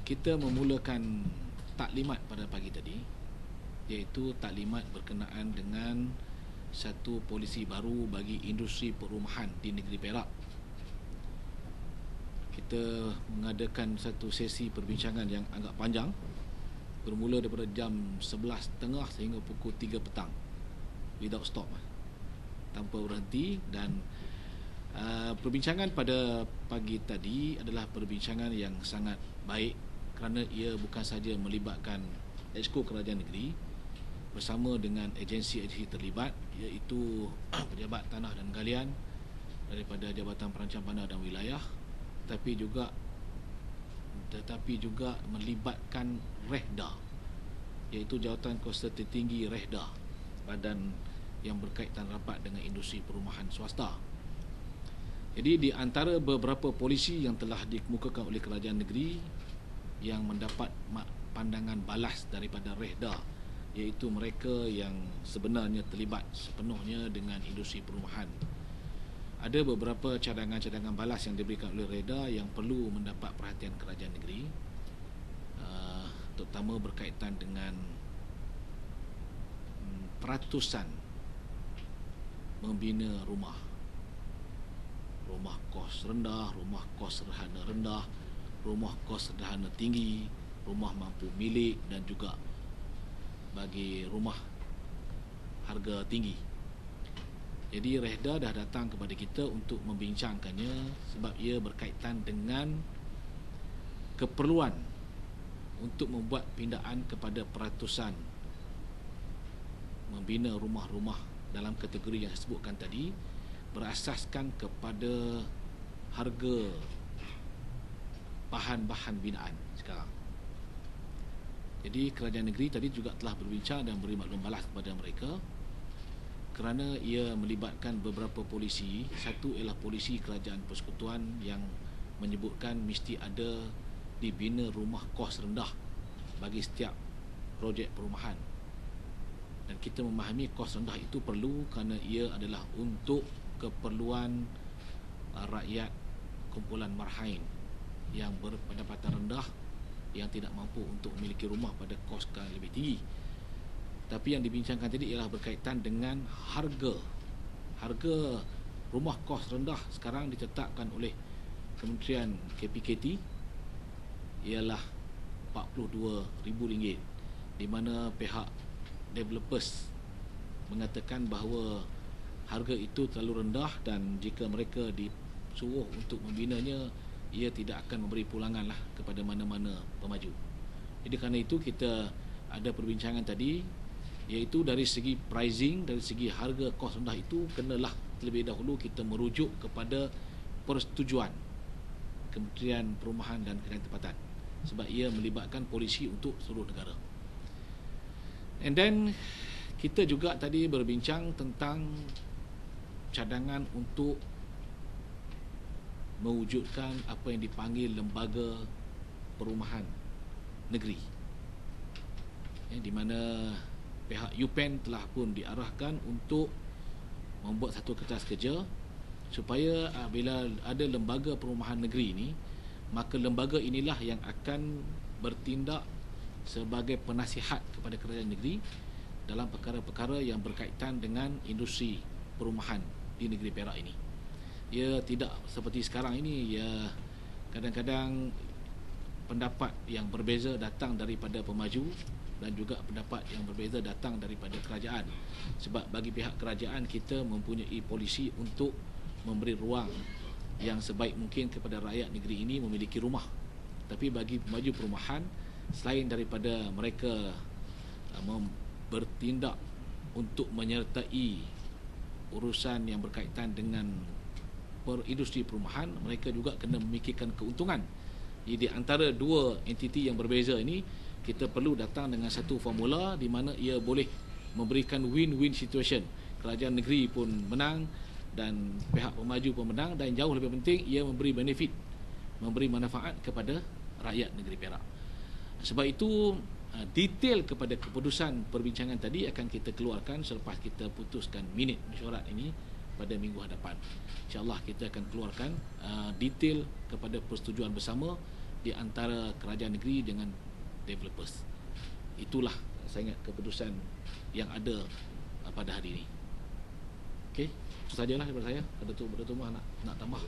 Kita memulakan taklimat pada pagi tadi, iaitu taklimat berkenaan dengan satu polisi baru bagi industri perumahan di negeri Perak. Kita mengadakan satu sesi perbincangan yang agak panjang, bermula daripada jam 11.30 sehingga pukul 3 petang, without stop, tanpa berhenti. Dan perbincangan pada pagi tadi adalah perbincangan yang sangat baik, kerana ia bukan sahaja melibatkan Exco Kerajaan Negeri bersama dengan agensi-agensi terlibat, iaitu Pejabat Tanah dan Galian daripada Jabatan Perancang Bandar dan Wilayah, tetapi juga melibatkan REHDA, iaitu Jawatan Kuasa Tertinggi REHDA, badan yang berkaitan rapat dengan industri perumahan swasta. Jadi di antara beberapa polisi yang telah dikemukakan oleh kerajaan negeri yang mendapat pandangan balas daripada REHDA, iaitu mereka yang sebenarnya terlibat sepenuhnya dengan industri perumahan, ada beberapa cadangan-cadangan balas yang diberikan oleh REHDA yang perlu mendapat perhatian kerajaan negeri, terutama berkaitan dengan peratusan membina rumah kos rendah, rumah kos sederhana rendah, rumah kos sederhana tinggi, rumah mampu milik, dan juga bagi rumah harga tinggi. Jadi REHDA dah datang kepada kita untuk membincangkannya, sebab ia berkaitan dengan keperluan untuk membuat pindaan kepada peratusan membina rumah-rumah dalam kategori yang saya sebutkan tadi, berasaskan kepada harga bahan-bahan binaan sekarang. Jadi kerajaan negeri tadi juga telah berbincang dan beri maklum balas kepada mereka, kerana ia melibatkan beberapa polisi. Satu ialah polisi kerajaan persekutuan yang menyebutkan mesti ada dibina rumah kos rendah bagi setiap projek perumahan, dan kita memahami kos rendah itu perlu kerana ia adalah untuk keperluan rakyat kumpulan marhain yang berpendapatan rendah, yang tidak mampu untuk memiliki rumah pada kos yang lebih tinggi. Tapi yang dibincangkan tadi ialah berkaitan dengan harga rumah kos rendah sekarang ditetapkan oleh Kementerian KPKT ialah RM42,000, di mana pihak developers mengatakan bahawa harga itu terlalu rendah, dan jika mereka disuruh untuk membinanya, ia tidak akan memberi pulangan kepada mana-mana pemaju. Jadi kerana itu kita ada perbincangan tadi, iaitu dari segi pricing, dari segi harga kos rendah itu kenalah terlebih dahulu kita merujuk kepada persetujuan Kementerian Perumahan dan Kerajaan Tempatan, sebab ia melibatkan polisi untuk seluruh negara. And then kita juga tadi berbincang tentang cadangan untuk mewujudkan apa yang dipanggil lembaga perumahan negeri, di mana pihak UPEN telah pun diarahkan untuk membuat satu kertas kerja supaya bila ada lembaga perumahan negeri ini, maka lembaga inilah yang akan bertindak sebagai penasihat kepada kerajaan negeri dalam perkara-perkara yang berkaitan dengan industri perumahan di negeri Perak ini. Ia tidak seperti sekarang ini, ya kadang-kadang pendapat yang berbeza datang daripada pemaju dan juga pendapat yang berbeza datang daripada kerajaan. Sebab bagi pihak kerajaan, kita mempunyai polisi untuk memberi ruang yang sebaik mungkin kepada rakyat negeri ini memiliki rumah. Tapi bagi pemaju perumahan, selain daripada mereka bertindak untuk menyertai urusan yang berkaitan dengan industri perumahan, mereka juga kena memikirkan keuntungan. Jadi antara dua entiti yang berbeza ini, kita perlu datang dengan satu formula di mana ia boleh memberikan win-win situation. Kerajaan negeri pun menang dan pihak pemaju pun menang, dan jauh lebih penting, ia memberi benefit, memberi manfaat kepada rakyat negeri Perak. Sebab itu detail kepada keputusan perbincangan tadi akan kita keluarkan selepas kita putuskan minit mesyuarat ini pada minggu hadapan. InsyaAllah kita akan keluarkan detail kepada persetujuan bersama di antara kerajaan negeri dengan developers. Itulah saya ingat keputusan yang ada pada hari ini. Okey, itu sajalah daripada saya. Ada tu nak tambah.